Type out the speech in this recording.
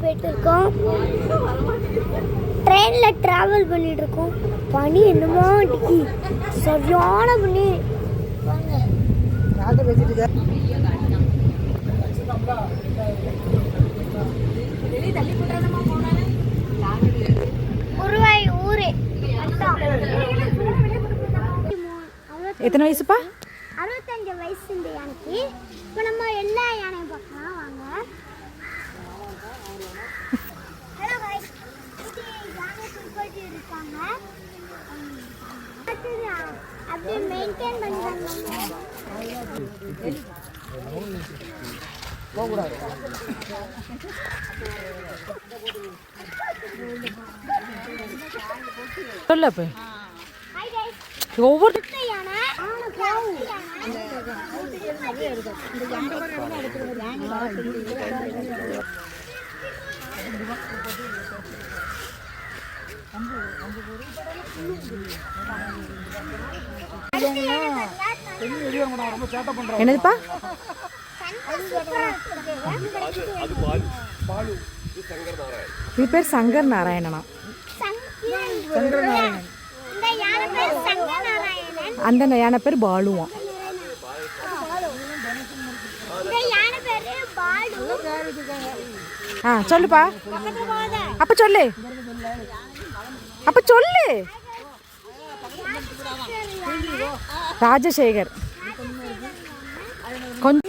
போயிட்டு இருக்கோம். ட்ரெயினில் ட்ராவல் பண்ணிட்டு இருக்கோம். பனி என்னமோ அடிக்கி, சரியான பனி. குருவாய் ஊரு. எத்தனை வயசுப்பா? 65 வயசு இந்த யானைக்கு. இப்போ நம்ம எல்லா யானையும் பார்க்கலாம் வாங்க. ஹலோ गाइस, இது யானை குளிப்பாட்டி இருக்காங்க. அப்படியே மெயின்டைன் பண்ணுறாங்க. போகக்கூடாது. சொல்ல இப்போ ஒவ்வொரு என்னதுப்பா? இது பேர் சங்கர் நாராயணனா? அந்த யானை பேர் பாலுவான். சொல்லுப்பா. அப்ப சொல்லு, அப்ப சொல்லு. ராஜசேகர். கொஞ்சம்